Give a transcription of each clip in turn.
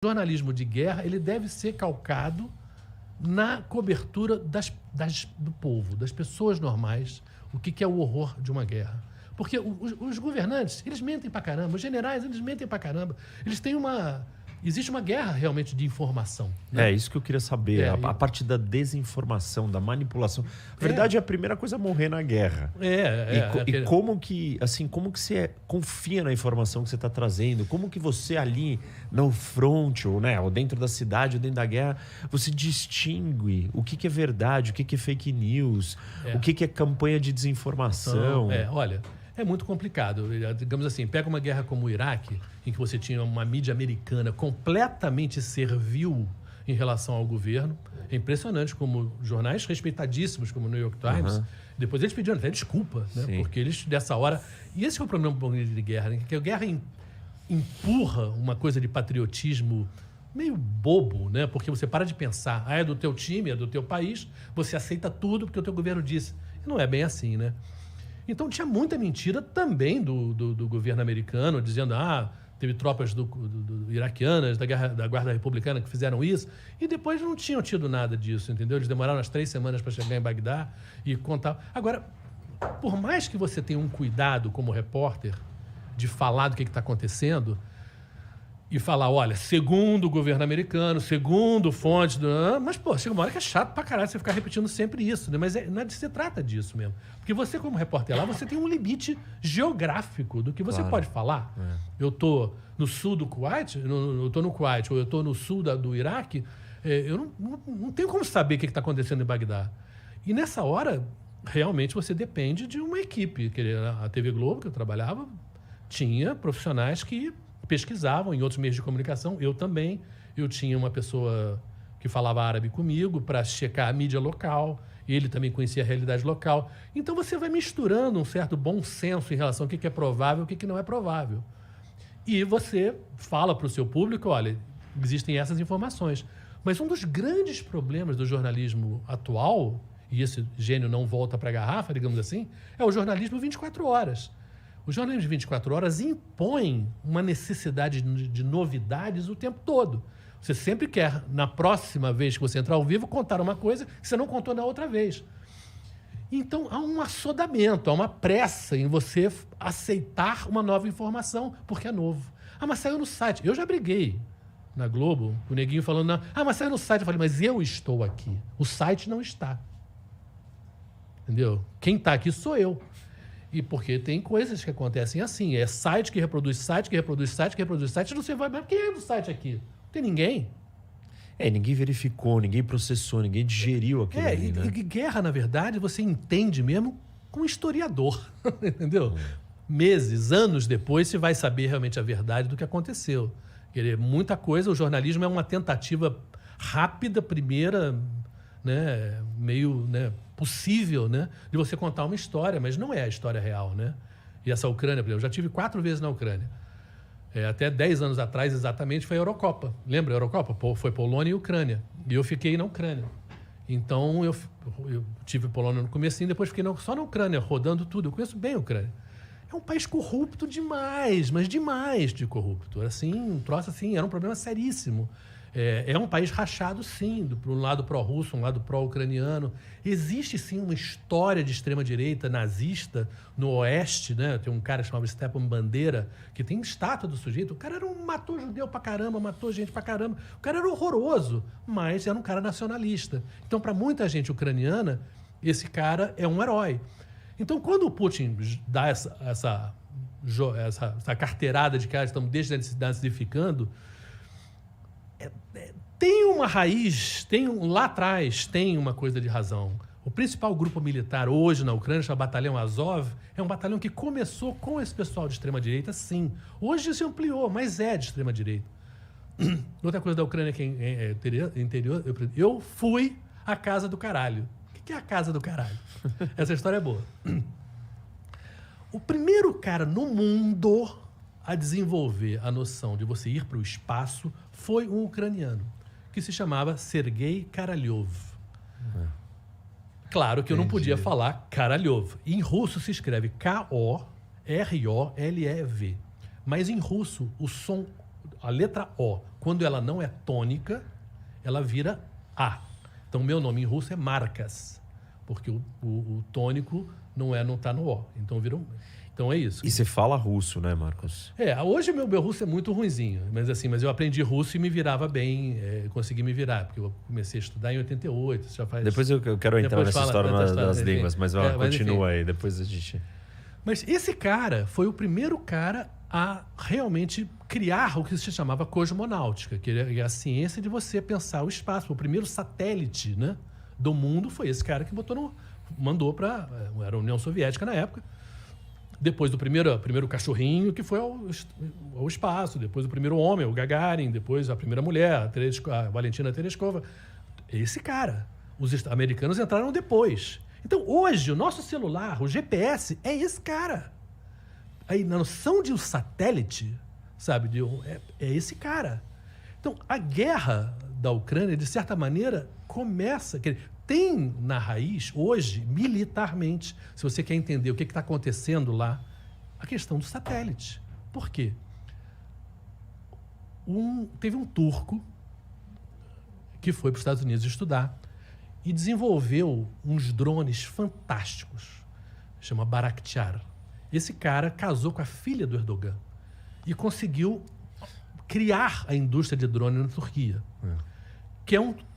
O jornalismo de guerra ele deve ser calcado na cobertura do povo, das pessoas normais, o que é o horror de uma guerra. Porque os governantes, eles mentem pra caramba, os generais, eles mentem pra caramba. Eles têm existe uma guerra realmente de informação. Né? É isso que eu queria saber, a parte da desinformação, da manipulação. Na verdade, é a primeira coisa a morrer na guerra. E como que, assim, como que você confia na informação que você está trazendo? Como que você ali no front, ou dentro da cidade, ou dentro da guerra, você distingue o que é verdade, o que é fake news, o que é campanha de desinformação? Então, olha... É muito complicado. Digamos assim, pega uma guerra como o Iraque, em que você tinha uma mídia americana completamente servil em relação ao governo. É impressionante como jornais respeitadíssimos, como o New York Times, depois eles pediram até desculpa, né? Porque eles, dessa hora... E esse é o problema de guerra, né? Que a guerra empurra uma coisa de patriotismo meio bobo, né? Porque você para de pensar, é do teu time, é do teu país, você aceita tudo porque o teu governo disse. E não é bem assim, né? Então tinha muita mentira também do governo americano, dizendo teve tropas iraquianas, da Guarda Republicana que fizeram isso, e depois não tinham tido nada disso, entendeu? Eles demoraram as 3 semanas para chegar em Bagdá e contar. Agora, por mais que você tenha um cuidado como repórter de falar do que está acontecendo, e falar, olha, segundo o governo americano, segundo fontes... Mas, pô, chega uma hora que é chato pra caralho você ficar repetindo sempre isso, né? Mas não se trata disso mesmo. Porque você, como repórter lá, você tem um limite geográfico do que você pode falar. Eu tô no sul do Kuwait, eu tô no Kuwait, ou eu tô no sul do Iraque, eu não tenho como saber o que está acontecendo em Bagdá. E nessa hora, realmente, você depende de uma equipe. A TV Globo, que eu trabalhava, tinha profissionais que pesquisavam em outros meios de comunicação, eu também. Eu tinha uma pessoa que falava árabe comigo para checar a mídia local, ele também conhecia a realidade local. Então você vai misturando um certo bom senso em relação ao que é provável e o que não é provável. E você fala para o seu público, olha, existem essas informações. Mas um dos grandes problemas do jornalismo atual, e esse gênio não volta para a garrafa, digamos assim, é o jornalismo 24 horas. O jornalismo de 24 horas impõe uma necessidade de novidades o tempo todo. Você sempre quer, na próxima vez que você entrar ao vivo, contar uma coisa que você não contou na outra vez. Então, há um assodamento, há uma pressa em você aceitar uma nova informação, porque é novo. Mas saiu no site. Eu já briguei na Globo, o neguinho falando, mas saiu no site. Eu falei, mas eu estou aqui. O site não está. Entendeu? Quem está aqui sou eu. E porque tem coisas que acontecem assim. É site que reproduz site, que reproduz site, que reproduz site. Não sei, mas quem é do site aqui? Não tem ninguém. Ninguém verificou, ninguém processou, ninguém digeriu aquilo ali, né? E guerra, na verdade, você entende mesmo com historiador. Entendeu? Meses, anos depois, você vai saber realmente a verdade do que aconteceu. Muita coisa, o jornalismo é uma tentativa rápida, primeira, né, meio... né, possível, né, de você contar uma história, mas não é a história real, né? E essa Ucrânia, por exemplo, eu já tive 4 vezes na Ucrânia. Até 10 anos atrás, exatamente, foi a Eurocopa. Lembra a Eurocopa? Foi Polônia e Ucrânia. E eu fiquei na Ucrânia. Então, eu tive Polônia no comecinho, depois fiquei só na Ucrânia, rodando tudo. Eu conheço bem a Ucrânia. É um país corrupto demais, mas demais de corrupto. Assim, um troço assim, era um problema seríssimo. É um país rachado, sim, por um lado pró-russo, um lado pró-ucraniano. Existe, sim, uma história de extrema-direita nazista no oeste, né? Tem um cara chamado Stepan Bandeira, que tem estátua do sujeito. O cara matou judeu pra caramba, matou gente pra caramba. O cara era horroroso, mas era um cara nacionalista. Então, para muita gente ucraniana, esse cara é um herói. Então, quando o Putin dá essa carteirada de que estamos desnazificando, tem uma raiz, lá atrás tem uma coisa de razão. O principal grupo militar hoje na Ucrânia, chamado Batalhão Azov, é um batalhão que começou com esse pessoal de extrema-direita, sim. Hoje se ampliou, mas é de extrema-direita. Outra coisa da Ucrânia que é interior, eu fui à Casa do Caralho. O que é a Casa do Caralho? Essa história é boa. O primeiro cara no mundo a desenvolver a noção de você ir para o espaço foi um ucraniano, que se chamava Sergei Karalyov. Claro que eu não podia falar Karalyov. Em russo se escreve K-O-R-O-L-E-V. Mas em russo, o som A letra O, quando ela não é tônica, ela vira A. Então, meu nome em russo é Marcas, porque o tônico não está no O. Então, então é isso. E você fala russo, né, Marcos? Hoje meu russo é muito ruinzinho, mas eu aprendi russo e me virava bem, consegui me virar, porque eu comecei a estudar em 88, já faz... Depois eu quero entrar nessa história das línguas, mas continua aí, depois a gente... Mas esse cara foi o primeiro cara a realmente criar o que se chamava cosmonáutica, que é a ciência de você pensar o espaço. O primeiro satélite, né, do mundo foi esse cara que mandou para... Era a União Soviética na época. Depois do primeiro cachorrinho, que foi ao espaço. Depois o primeiro homem, o Gagarin. Depois a primeira mulher, a Valentina Tereshkova. Esse cara. Os americanos entraram depois. Então, hoje, o nosso celular, o GPS, é esse cara. Aí, na noção de um satélite, sabe, é esse cara. Então, a guerra da Ucrânia, de certa maneira, começa... Tem na raiz, hoje, militarmente, se você quer entender o que está acontecendo lá, a questão do satélite. Por quê? Teve um turco que foi para os Estados Unidos estudar e desenvolveu uns drones fantásticos. Chama Baraktar. Esse cara casou com a filha do Erdogan e conseguiu criar a indústria de drone na Turquia.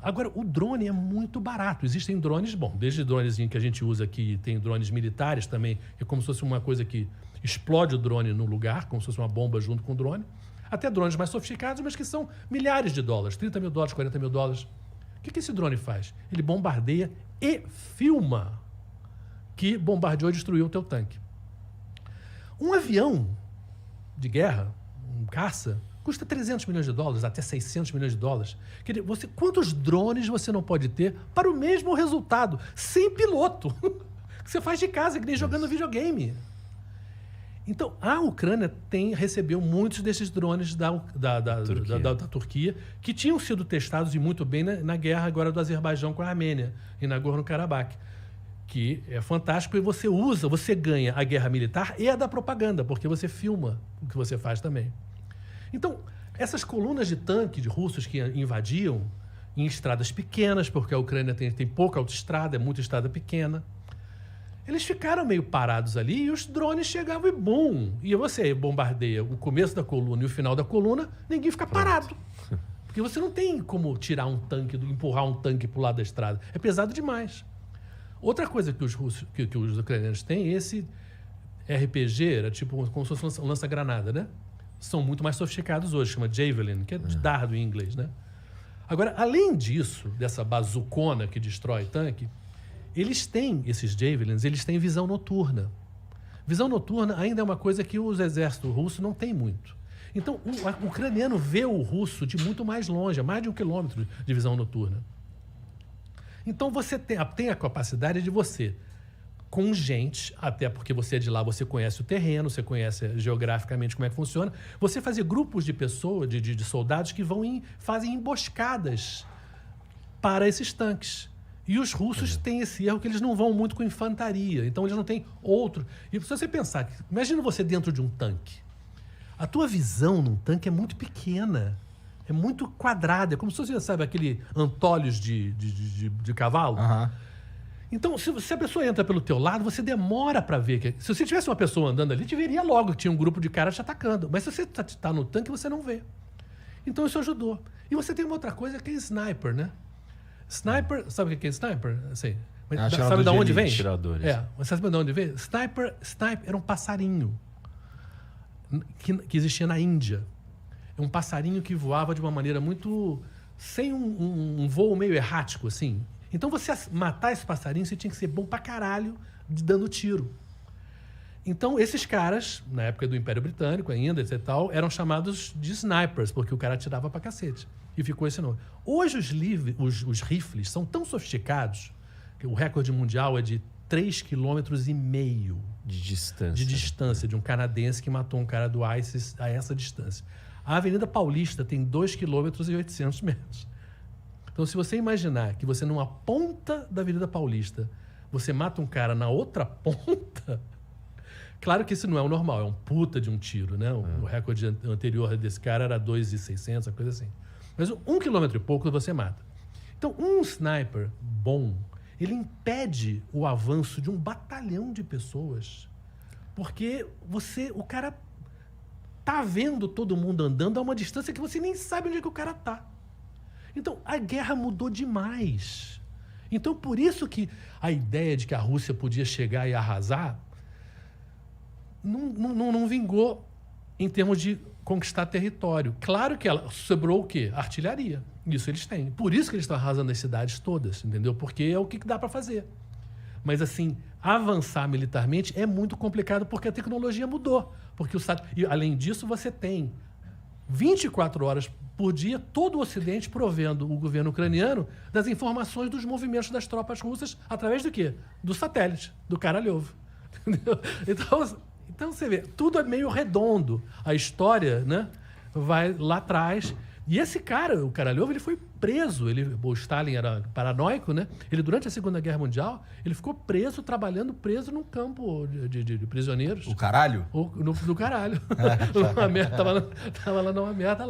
Agora, o drone é muito barato. Existem drones, desde drones que a gente usa aqui, tem drones militares também, é como se fosse uma coisa que explode o drone no lugar, como se fosse uma bomba junto com o drone, até drones mais sofisticados, mas que são milhares de dólares, $30 mil, $40 mil. O que esse drone faz? Ele bombardeia e filma que bombardeou e destruiu o teu tanque. Um avião de guerra, um caça, custa $300 milhões, até $600 milhões. Quer dizer, quantos drones você não pode ter para o mesmo resultado, sem piloto? Que você faz de casa, que nem jogando videogame. Então, a Ucrânia recebeu muitos desses drones da Turquia, que tinham sido testados e muito bem na guerra agora do Azerbaijão com a Armênia, em Nagorno-Karabakh, que é fantástico, e você ganha a guerra militar e a da propaganda, porque você filma o que você faz também. Então, essas colunas de tanque de russos que invadiam em estradas pequenas, porque a Ucrânia tem pouca autoestrada, é muita estrada pequena, eles ficaram meio parados ali e os drones chegavam e bum! E você bombardeia o começo da coluna e o final da coluna, ninguém fica parado. Porque você não tem como tirar um tanque, empurrar um tanque para o lado da estrada. É pesado demais. Outra coisa que os ucranianos têm, esse RPG, era tipo como se fosse um lança-granada, né? São muito mais sofisticados hoje, chama Javelin, que é de dardo em inglês, né? Agora, além disso, dessa bazucona que destrói tanque, eles têm, esses Javelins, eles têm visão noturna. Visão noturna ainda é uma coisa que os exércitos russos não têm muito. Então, o ucraniano vê o russo de muito mais longe, a mais de 1 quilômetro de visão noturna. Então, você tem a capacidade de você, com gente, até porque você é de lá, você conhece o terreno, você conhece geograficamente como é que funciona, você fazer grupos de pessoas, de soldados que fazem emboscadas para esses tanques. E os russos têm esse erro que eles não vão muito com infantaria, então eles não têm outro. E se você pensar, imagina você dentro de um tanque. A tua visão num tanque é muito pequena, é muito quadrada, é como se você, sabe, aquele antolhos de cavalo. Uhum. Então, se a pessoa entra pelo teu lado, você demora para ver. Se você tivesse uma pessoa andando ali, te veria logo que tinha um grupo de caras te atacando. Mas se você está no tanque, você não vê. Então, isso ajudou. E você tem uma outra coisa que é sniper, né? Sniper, sabe o que é sniper? Assim, sabe de onde vem? Você sabe de onde vem? Sniper era um passarinho que existia na Índia. É um passarinho que voava de uma maneira muito... sem um voo meio errático, assim. Então, você matar esse passarinho, você tinha que ser bom pra caralho dando tiro. Então, esses caras, na época do Império Britânico ainda, etc. tal, eram chamados de snipers, porque o cara atirava pra cacete. E ficou esse nome. Hoje, os rifles são tão sofisticados que o recorde mundial é de 3,5 km de distância. De distância, de um canadense que matou um cara do ISIS a essa distância. A Avenida Paulista tem 2,8 km. Então, se você imaginar que você, numa ponta da Avenida Paulista, você mata um cara na outra ponta, Claro que isso não é o normal, é um puta de um tiro, né? O recorde anterior desse cara era 2.600, uma coisa assim. Mas 1 quilômetro e pouco você mata. Então, um sniper bom, ele impede o avanço de um batalhão de pessoas, porque o cara tá vendo todo mundo andando a uma distância que você nem sabe onde é que o cara tá. Então, a guerra mudou demais. Então, por isso que a ideia de que a Rússia podia chegar e arrasar não vingou em termos de conquistar território. Claro que ela sobrou o quê? Artilharia. Isso eles têm. Por isso que eles estão arrasando as cidades todas, entendeu? Porque é o que dá para fazer. Mas, assim, avançar militarmente é muito complicado porque a tecnologia mudou. Porque e, além disso, você tem 24 horas por dia todo o Ocidente provendo o governo ucraniano das informações dos movimentos das tropas russas através do quê? Do satélite, do Karalyov. Entendeu? Então, você vê, tudo é meio redondo. A história, né, vai lá atrás. E esse cara, o Karalyov, ele foi preso. O Stalin era paranoico, né? Ele, durante a Segunda Guerra Mundial, ele ficou trabalhando preso num campo de prisioneiros. O caralho? Do caralho. Tava lá numa merda lá.